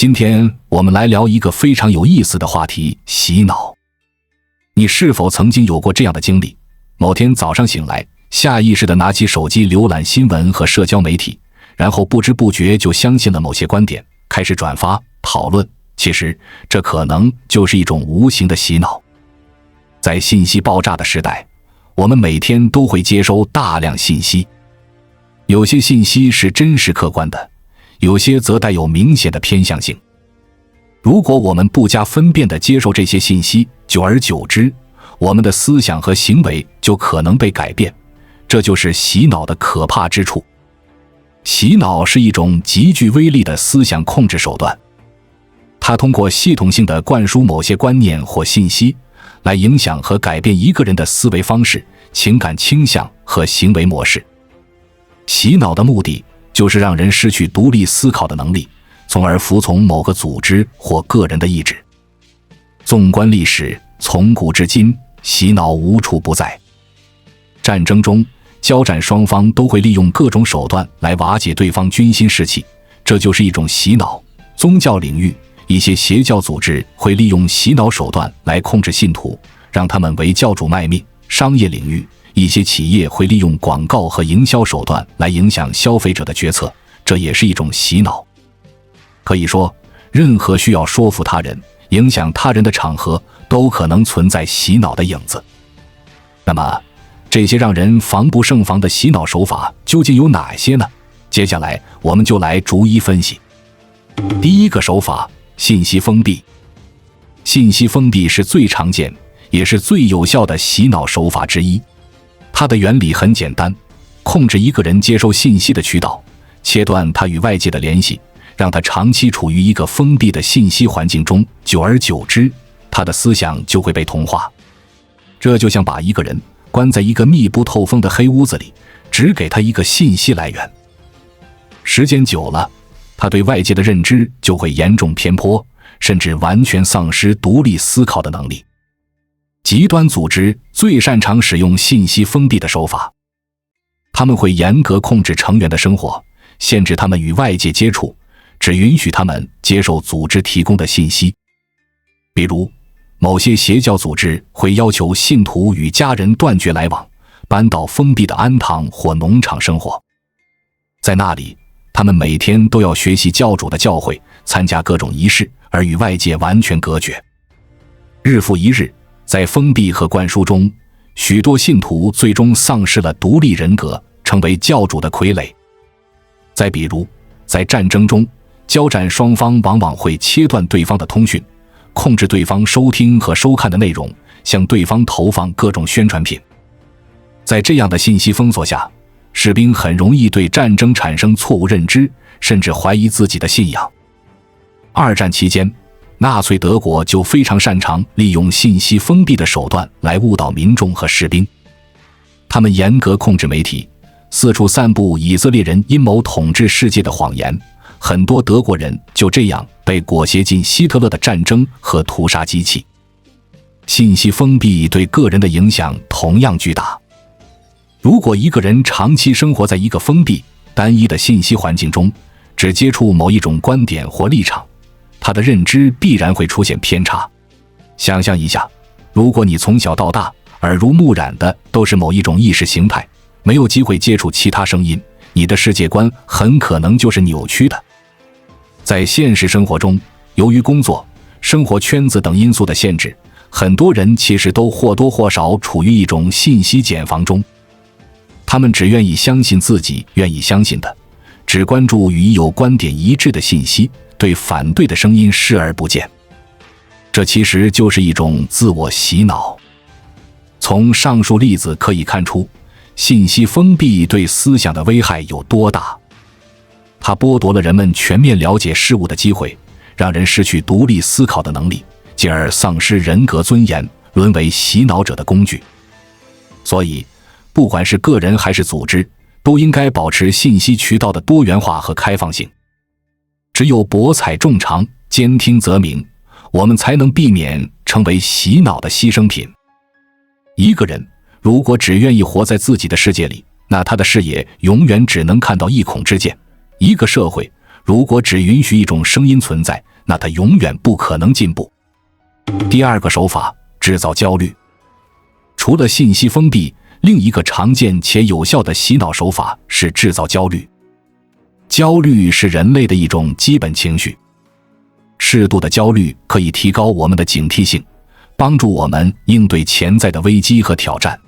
今天我们来聊一个非常有意思的话题——洗脑。你是否曾经有过这样的经历？某天早上醒来，下意识地拿起手机浏览新闻和社交媒体，然后不知不觉就相信了某些观点，开始转发、讨论。其实，这可能就是一种无形的洗脑。在信息爆炸的时代，我们每天都会接收大量信息，有些信息是真实客观的，有些则带有明显的偏向性。如果我们不加分辨地接受这些信息，久而久之，我们的思想和行为就可能被改变。这就是洗脑的可怕之处。洗脑是一种极具威力的思想控制手段，它通过系统性地灌输某些观念或信息，来影响和改变一个人的思维方式、情感倾向和行为模式。洗脑的目的就是让人失去独立思考的能力，从而服从某个组织或个人的意志。纵观历史，从古至今，洗脑无处不在。战争中，交战双方都会利用各种手段来瓦解对方军心士气，这就是一种洗脑。宗教领域，一些邪教组织会利用洗脑手段来控制信徒，让他们为教主卖命。商业领域，一些企业会利用广告和营销手段来影响消费者的决策，这也是一种洗脑。可以说，任何需要说服他人、影响他人的场合，都可能存在洗脑的影子。那么，这些让人防不胜防的洗脑手法究竟有哪些呢？接下来我们就来逐一分析。第一个手法，信息封闭。信息封闭是最常见也是最有效的洗脑手法之一。它的原理很简单，控制一个人接收信息的渠道，切断他与外界的联系，让他长期处于一个封闭的信息环境中，久而久之，他的思想就会被同化。这就像把一个人关在一个密不透风的黑屋子里，只给他一个信息来源。时间久了，他对外界的认知就会严重偏颇，甚至完全丧失独立思考的能力。极端组织最擅长使用信息封闭的手法，他们会严格控制成员的生活，限制他们与外界接触，只允许他们接受组织提供的信息。比如，某些邪教组织会要求信徒与家人断绝来往，搬到封闭的庵堂或农场生活。在那里，他们每天都要学习教主的教诲，参加各种仪式，而与外界完全隔绝。日复一日，在封闭和灌输中，许多信徒最终丧失了独立人格，成为教主的傀儡。再比如，在战争中，交战双方往往会切断对方的通讯，控制对方收听和收看的内容，向对方投放各种宣传品。在这样的信息封锁下，士兵很容易对战争产生错误认知，甚至怀疑自己的信仰。二战期间，纳粹德国就非常擅长利用信息封闭的手段来误导民众和士兵。他们严格控制媒体，四处散布以色列人阴谋统治世界的谎言，很多德国人就这样被裹挟进希特勒的战争和屠杀机器。信息封闭对个人的影响同样巨大。如果一个人长期生活在一个封闭、单一的信息环境中，只接触某一种观点或立场，他的认知必然会出现偏差。想象一下，如果你从小到大耳濡目染的都是某一种意识形态，没有机会接触其他声音，你的世界观很可能就是扭曲的。在现实生活中，由于工作、生活圈子等因素的限制，很多人其实都或多或少处于一种信息茧房中。他们只愿意相信自己愿意相信的，只关注与有观点一致的信息，对反对的声音视而不见。这其实就是一种自我洗脑。从上述例子可以看出，信息封闭对思想的危害有多大。它剥夺了人们全面了解事物的机会，让人失去独立思考的能力，进而丧失人格尊严，沦为洗脑者的工具。所以，不管是个人还是组织，都应该保持信息渠道的多元化和开放性。只有博采众长，兼听则明，我们才能避免成为洗脑的牺牲品。一个人如果只愿意活在自己的世界里，那他的视野永远只能看到一孔之见。一个社会如果只允许一种声音存在，那它永远不可能进步。第二个手法，制造焦虑。除了信息封闭，另一个常见且有效的洗脑手法是制造焦虑。焦虑是人类的一种基本情绪，适度的焦虑可以提高我们的警惕性，帮助我们应对潜在的危机和挑战。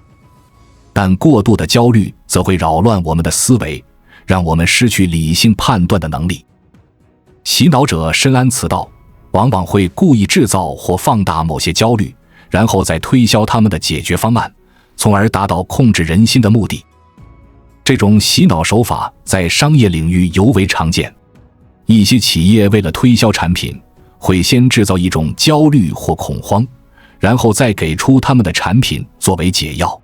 但过度的焦虑则会扰乱我们的思维，让我们失去理性判断的能力。洗脑者深谙此道，往往会故意制造或放大某些焦虑，然后再推销他们的解决方案，从而达到控制人心的目的。这种洗脑手法在商业领域尤为常见。一些企业为了推销产品，会先制造一种焦虑或恐慌，然后再给出他们的产品作为解药。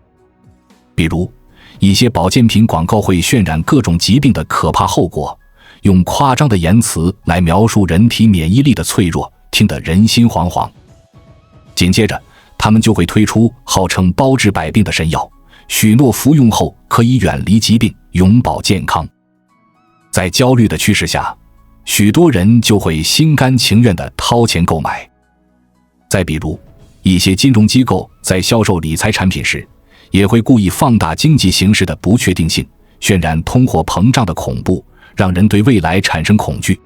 比如，一些保健品广告会渲染各种疾病的可怕后果，用夸张的言辞来描述人体免疫力的脆弱，听得人心惶惶。紧接着，他们就会推出号称包治百病的神药，许诺服用后可以远离疾病，永葆健康。在焦虑的驱使下，许多人就会心甘情愿地掏钱购买。再比如，一些金融机构在销售理财产品时，也会故意放大经济形势的不确定性，渲染通货膨胀的恐怖，让人对未来产生恐惧。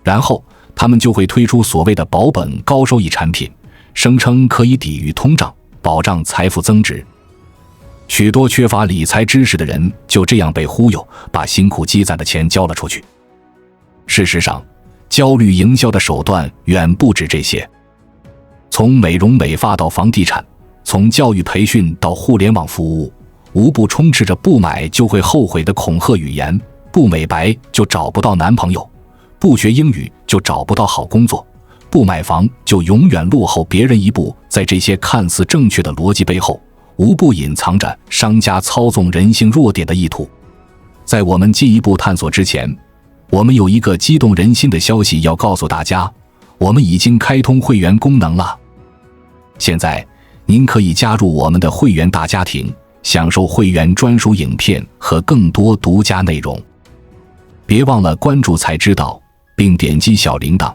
然后，他们就会推出所谓的保本高收益产品，声称可以抵御通胀，保障财富增值。许多缺乏理财知识的人就这样被忽悠，把辛苦积攒的钱交了出去。事实上，焦虑营销的手段远不止这些。从美容美发到房地产，从教育培训到互联网服务，无不充斥着不买就会后悔的恐吓语言，不美白就找不到男朋友，不学英语就找不到好工作，不买房就永远落后别人一步。在这些看似正确的逻辑背后，无不隐藏着商家操纵人性弱点的意图。在我们进一步探索之前，我们有一个激动人心的消息要告诉大家，我们已经开通会员功能了。现在您可以加入我们的会员大家庭，享受会员专属影片和更多独家内容。别忘了关注才知道，并点击小铃铛，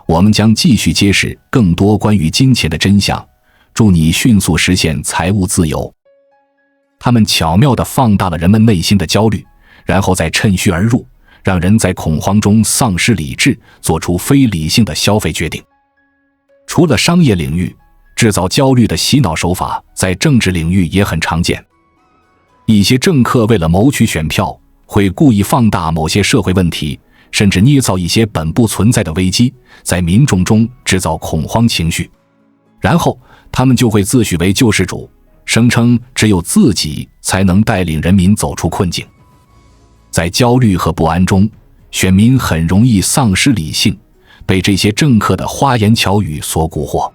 我们将继续揭示更多关于金钱的真相，祝你迅速实现财务自由。他们巧妙地放大了人们内心的焦虑，然后再趁虚而入，让人在恐慌中丧失理智，做出非理性的消费决定。除了商业领域，制造焦虑的洗脑手法在政治领域也很常见。一些政客为了谋取选票，会故意放大某些社会问题，甚至捏造一些本不存在的危机，在民众中制造恐慌情绪。然后他们就会自诩为救世主，声称只有自己才能带领人民走出困境。在焦虑和不安中，选民很容易丧失理性，被这些政客的花言巧语所蛊惑。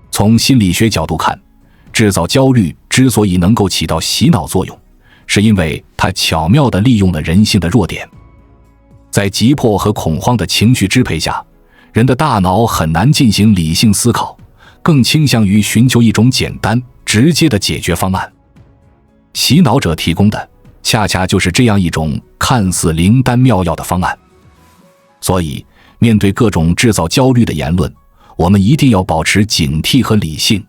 从心理学角度看，制造焦虑之所以能够起到洗脑作用，是因为它巧妙地利用了人性的弱点。在急迫和恐慌的情绪支配下，人的大脑很难进行理性思考，更倾向于寻求一种简单直接的解决方案。洗脑者提供的恰恰就是这样一种看似灵丹妙药的方案。所以，面对各种制造焦虑的言论，我们一定要保持警惕和理性，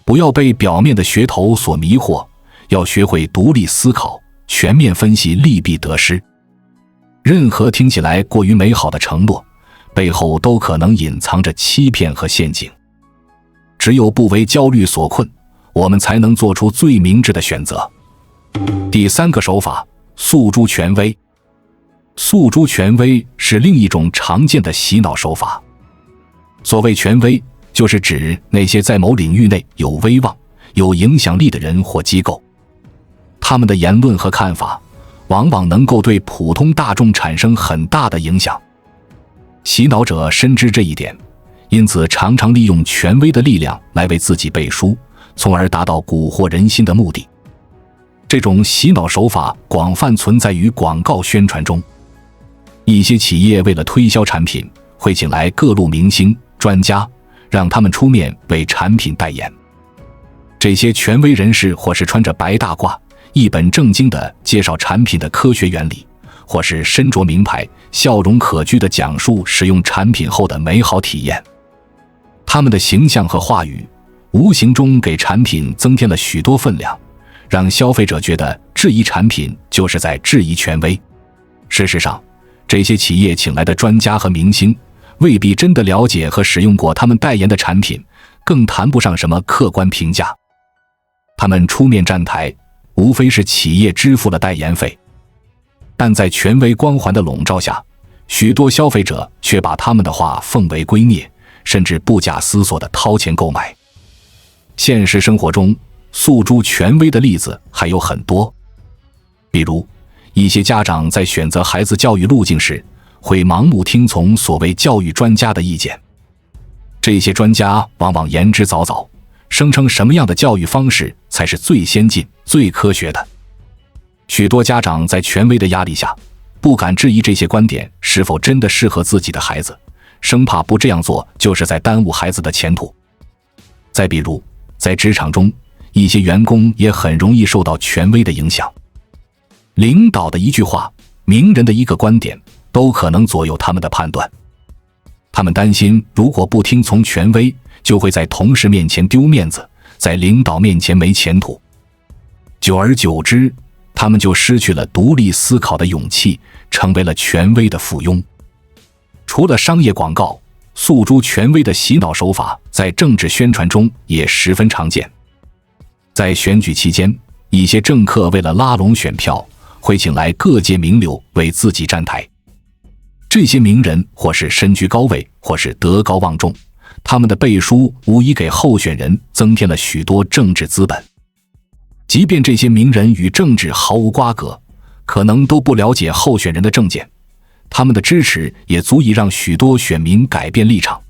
不要被表面的噱头所迷惑，要学会独立思考，全面分析利弊得失。任何听起来过于美好的承诺，背后都可能隐藏着欺骗和陷阱。只有不为焦虑所困，我们才能做出最明智的选择。第三个手法，诉诸权威。诉诸权威是另一种常见的洗脑手法。所谓权威，就是指那些在某领域内有威望、有影响力的人或机构。他们的言论和看法往往能够对普通大众产生很大的影响。洗脑者深知这一点，因此常常利用权威的力量来为自己背书，从而达到蛊惑人心的目的。这种洗脑手法广泛存在于广告宣传中。一些企业为了推销产品，会请来各路明星、专家，让他们出面为产品代言。这些权威人士或是穿着白大褂，一本正经地介绍产品的科学原理，或是身着名牌、笑容可掬地讲述使用产品后的美好体验。他们的形象和话语无形中给产品增添了许多分量，让消费者觉得质疑产品就是在质疑权威。事实上，这些企业请来的专家和明星未必真的了解和使用过他们代言的产品，更谈不上什么客观评价。他们出面站台，无非是企业支付了代言费，但在权威光环的笼罩下，许多消费者却把他们的话奉为圭臬，甚至不假思索地掏钱购买。现实生活中，诉诸权威的例子还有很多，比如一些家长在选择孩子教育路径时，会盲目听从所谓教育专家的意见。这些专家往往言之凿凿，声称什么样的教育方式才是最先进、最科学的。许多家长在权威的压力下，不敢质疑这些观点是否真的适合自己的孩子，生怕不这样做就是在耽误孩子的前途。再比如，在职场中，一些员工也很容易受到权威的影响。领导的一句话，名人的一个观点，都可能左右他们的判断。他们担心，如果不听从权威，就会在同事面前丢面子，在领导面前没前途。久而久之，他们就失去了独立思考的勇气，成为了权威的附庸。除了商业广告，诉诸权威的洗脑手法在政治宣传中也十分常见。在选举期间，一些政客为了拉拢选票，会请来各界名流为自己站台。这些名人或是身居高位，或是德高望重，他们的背书无疑给候选人增添了许多政治资本。即便这些名人与政治毫无瓜葛，可能都不了解候选人的政见，他们的支持也足以让许多选民改变立场。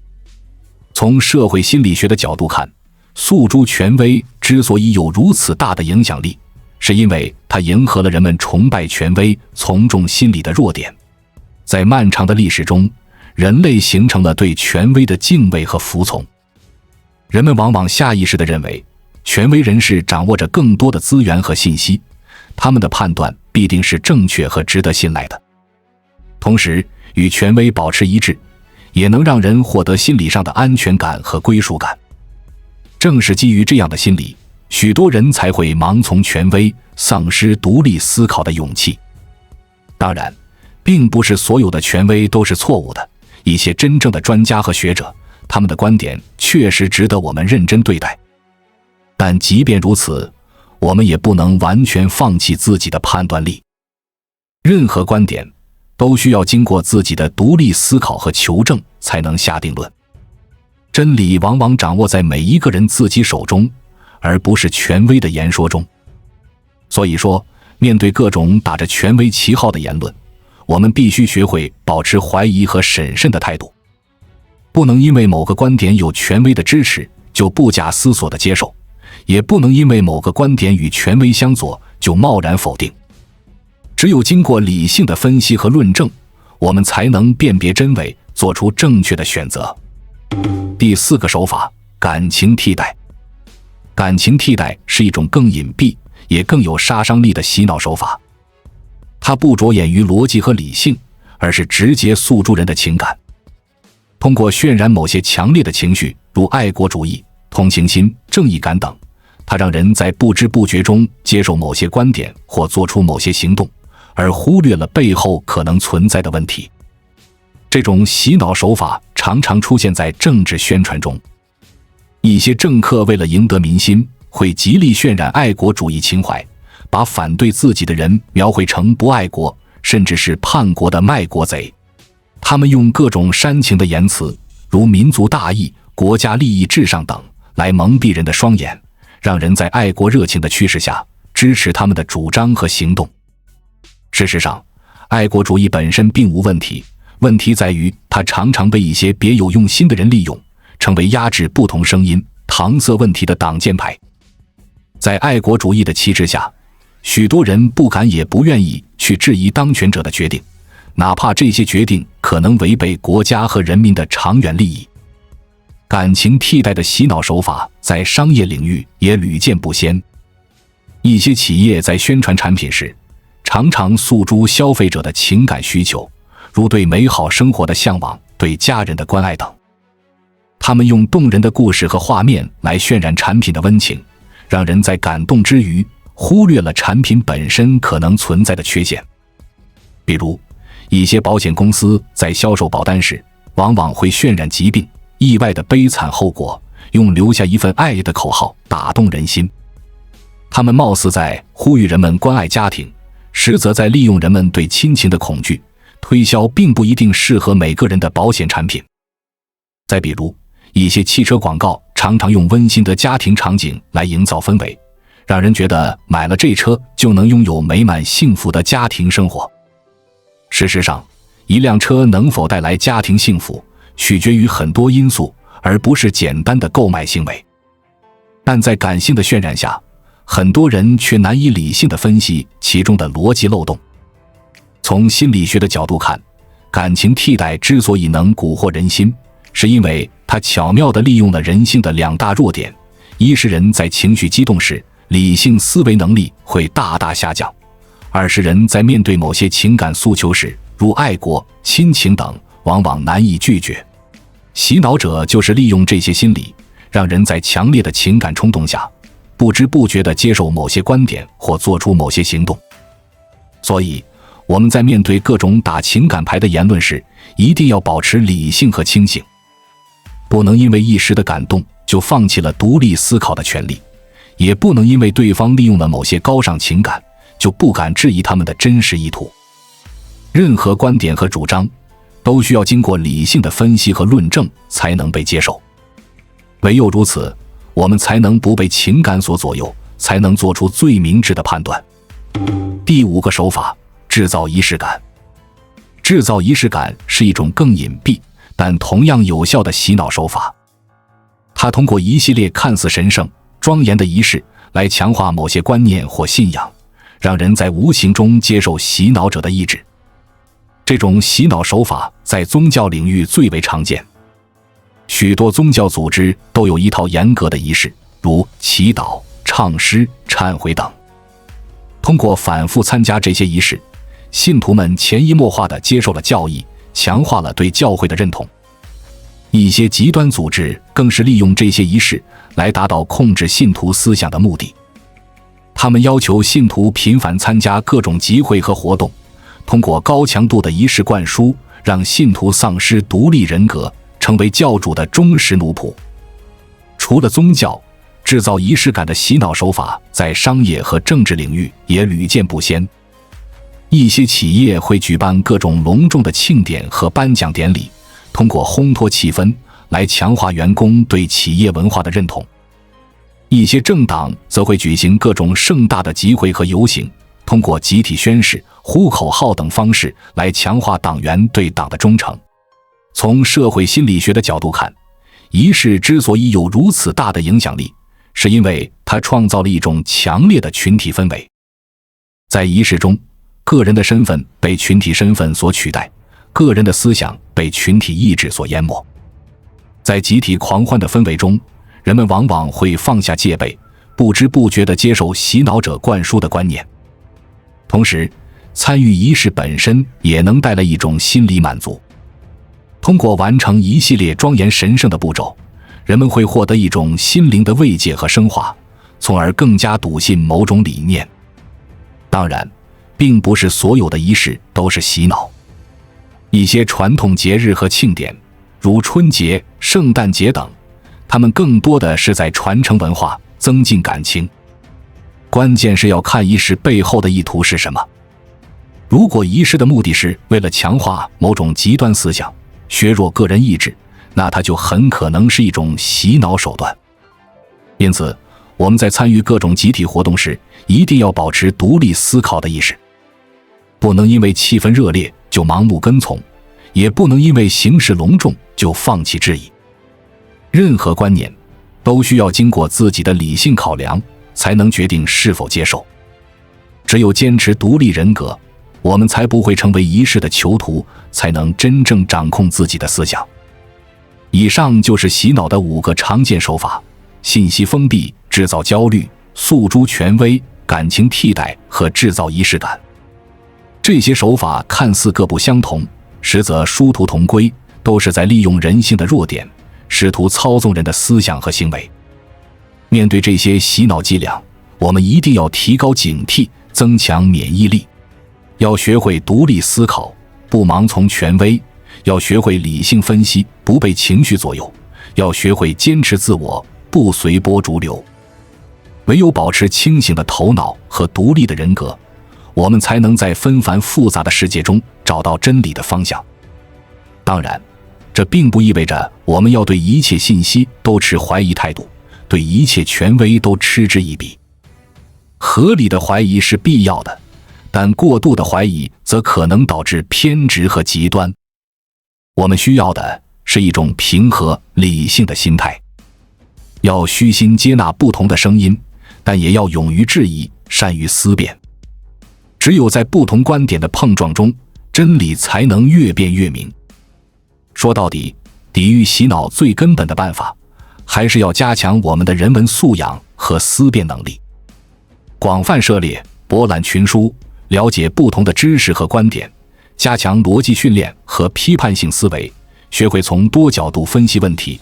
从社会心理学的角度看，诉诸权威之所以有如此大的影响力，是因为它迎合了人们崇拜权威、从众心理的弱点。在漫长的历史中，人类形成了对权威的敬畏和服从。人们往往下意识地认为，权威人士掌握着更多的资源和信息，他们的判断必定是正确和值得信赖的。同时，与权威保持一致，也能让人获得心理上的安全感和归属感。正是基于这样的心理，许多人才会盲从权威，丧失独立思考的勇气。当然，并不是所有的权威都是错误的，一些真正的专家和学者，他们的观点确实值得我们认真对待。但即便如此，我们也不能完全放弃自己的判断力。任何观点都需要经过自己的独立思考和求证才能下定论。真理往往掌握在每一个人自己手中，而不是权威的言说中。所以说，面对各种打着权威旗号的言论，我们必须学会保持怀疑和审慎的态度，不能因为某个观点有权威的支持就不假思索地接受，也不能因为某个观点与权威相左就贸然否定。只有经过理性的分析和论证，我们才能辨别真伪，做出正确的选择。第4个手法，感情替代。感情替代是一种更隐蔽也更有杀伤力的洗脑手法。它不着眼于逻辑和理性，而是直接诉诸人的情感。通过渲染某些强烈的情绪，如爱国主义、同情心、正义感等，它让人在不知不觉中接受某些观点或做出某些行动，而忽略了背后可能存在的问题。这种洗脑手法常常出现在政治宣传中。一些政客为了赢得民心，会极力渲染爱国主义情怀，把反对自己的人描绘成不爱国，甚至是叛国的卖国贼。他们用各种煽情的言辞，如民族大义、国家利益至上等，来蒙蔽人的双眼，让人在爱国热情的驱使下支持他们的主张和行动。事实上，爱国主义本身并无问题，问题在于它常常被一些别有用心的人利用，成为压制不同声音、搪塞问题的挡箭牌。在爱国主义的旗帜下，许多人不敢也不愿意去质疑当权者的决定，哪怕这些决定可能违背国家和人民的长远利益。感情替代的洗脑手法在商业领域也屡见不鲜。一些企业在宣传产品时，常常诉诸消费者的情感需求，如对美好生活的向往、对家人的关爱等。他们用动人的故事和画面来渲染产品的温情，让人在感动之余忽略了产品本身可能存在的缺陷。比如，一些保险公司在销售保单时，往往会渲染疾病、意外的悲惨后果，用留下一份爱的口号打动人心。他们貌似在呼吁人们关爱家庭，实则在利用人们对亲情的恐惧，推销并不一定适合每个人的保险产品。再比如，一些汽车广告常常用温馨的家庭场景来营造氛围，让人觉得买了这车就能拥有美满幸福的家庭生活。事实上，一辆车能否带来家庭幸福，取决于很多因素，而不是简单的购买行为。但在感性的渲染下，很多人却难以理性地分析其中的逻辑漏洞。从心理学的角度看，感情替代之所以能蛊惑人心，是因为它巧妙地利用了人性的两大弱点：一是人在情绪激动时，理性思维能力会大大下降；二是人在面对某些情感诉求时，如爱国、亲情等，往往难以拒绝。洗脑者就是利用这些心理，让人在强烈的情感冲动下，不知不觉地接受某些观点或做出某些行动。所以，我们在面对各种打情感牌的言论时，一定要保持理性和清醒，不能因为一时的感动就放弃了独立思考的权利，也不能因为对方利用了某些高尚情感，就不敢质疑他们的真实意图。任何观点和主张都需要经过理性的分析和论证才能被接受，唯有如此，我们才能不被情感所左右，才能做出最明智的判断。第5个手法，制造仪式感。制造仪式感是一种更隐蔽但同样有效的洗脑手法。它通过一系列看似神圣、庄严的仪式来强化某些观念或信仰，让人在无形中接受洗脑者的意志。这种洗脑手法在宗教领域最为常见。许多宗教组织都有一套严格的仪式，如祈祷、唱诗、忏悔等。通过反复参加这些仪式，信徒们潜移默化地接受了教义，强化了对教会的认同。一些极端组织更是利用这些仪式来达到控制信徒思想的目的。他们要求信徒频繁参加各种集会和活动，通过高强度的仪式灌输，让信徒丧失独立人格，成为教主的忠实奴仆。除了宗教，制造仪式感的洗脑手法在商业和政治领域也屡见不鲜。一些企业会举办各种隆重的庆典和颁奖典礼，通过烘托气氛来强化员工对企业文化的认同。一些政党则会举行各种盛大的集会和游行，通过集体宣誓、呼口号等方式来强化党员对党的忠诚。从社会心理学的角度看，仪式之所以有如此大的影响力，是因为它创造了一种强烈的群体氛围。在仪式中，个人的身份被群体身份所取代，个人的思想被群体意志所淹没。在集体狂欢的氛围中，人们往往会放下戒备，不知不觉地接受洗脑者灌输的观念。同时，参与仪式本身也能带来一种心理满足。通过完成一系列庄严神圣的步骤，人们会获得一种心灵的慰藉和升华，从而更加笃信某种理念。当然，并不是所有的仪式都是洗脑。一些传统节日和庆典，如春节、圣诞节等，它们更多的是在传承文化，增进感情。关键是要看仪式背后的意图是什么。如果仪式的目的是为了强化某种极端思想，削弱个人意志，那它就很可能是一种洗脑手段。因此，我们在参与各种集体活动时，一定要保持独立思考的意识，不能因为气氛热烈就盲目跟从，也不能因为形式隆重就放弃质疑。任何观念都需要经过自己的理性考量，才能决定是否接受。只有坚持独立人格，我们才不会成为仪式的囚徒，才能真正掌控自己的思想。以上就是洗脑的5个常见手法：信息封闭、制造焦虑、诉诸权威、感情替代和制造仪式感。这些手法看似各不相同，实则殊途同归，都是在利用人性的弱点，试图操纵人的思想和行为。面对这些洗脑伎俩，我们一定要提高警惕，增强免疫力。要学会独立思考，不盲从权威；要学会理性分析，不被情绪左右；要学会坚持自我，不随波逐流。唯有保持清醒的头脑和独立的人格，我们才能在纷繁复杂的世界中找到真理的方向。当然，这并不意味着我们要对一切信息都持怀疑态度，对一切权威都嗤之以鼻。合理的怀疑是必要的，但过度的怀疑则可能导致偏执和极端。我们需要的是一种平和理性的心态，要虚心接纳不同的声音，但也要勇于质疑，善于思辨。只有在不同观点的碰撞中，真理才能越辩越明。说到底，抵御洗脑最根本的办法，还是要加强我们的人文素养和思辨能力。广泛涉猎，博览群书，了解不同的知识和观点，加强逻辑训练和批判性思维，学会从多角度分析问题，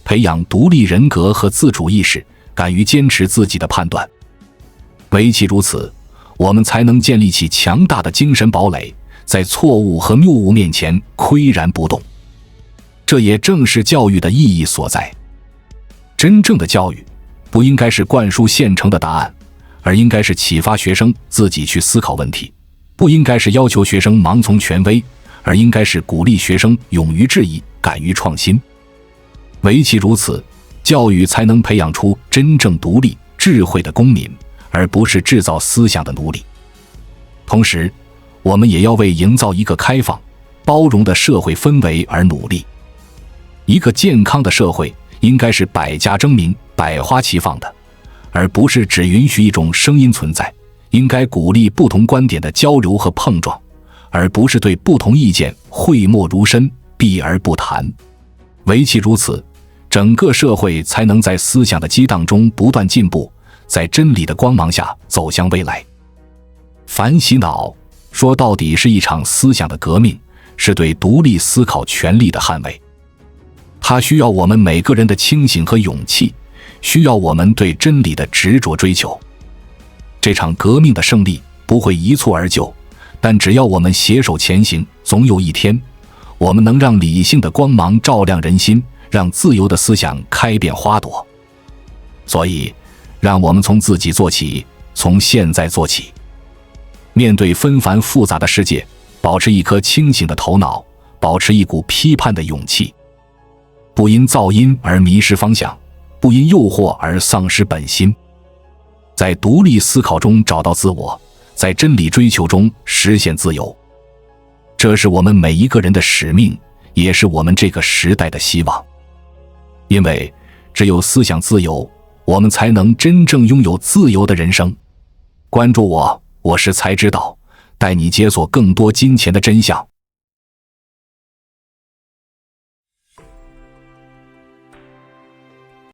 培养独立人格和自主意识，敢于坚持自己的判断。唯其如此，我们才能建立起强大的精神堡垒，在错误和谬误面前岿然不动。这也正是教育的意义所在。真正的教育不应该是灌输现成的答案，而应该是启发学生自己去思考问题；不应该是要求学生盲从权威，而应该是鼓励学生勇于质疑，敢于创新。唯其如此，教育才能培养出真正独立、智慧的公民，而不是制造思想的奴隶。同时，我们也要为营造一个开放、包容的社会氛围而努力。一个健康的社会应该是百家争鸣、百花齐放的，而不是只允许一种声音存在。应该鼓励不同观点的交流和碰撞，而不是对不同意见讳莫如深、避而不谈。唯其如此，整个社会才能在思想的激荡中不断进步，在真理的光芒下走向未来。反洗脑，说到底是一场思想的革命，是对独立思考权利的捍卫。它需要我们每个人的清醒和勇气，需要我们对真理的执着追求。这场革命的胜利不会一蹴而就，但只要我们携手前行，总有一天，我们能让理性的光芒照亮人心，让自由的思想开遍花朵。所以，让我们从自己做起，从现在做起。面对纷繁复杂的世界，保持一颗清醒的头脑，保持一股批判的勇气。不因噪音而迷失方向，不因诱惑而丧失本心。在独立思考中找到自我，在真理追求中实现自由。这是我们每一个人的使命，也是我们这个时代的希望。因为只有思想自由，我们才能真正拥有自由的人生。关注我，我是才知道，带你解锁更多金钱的真相。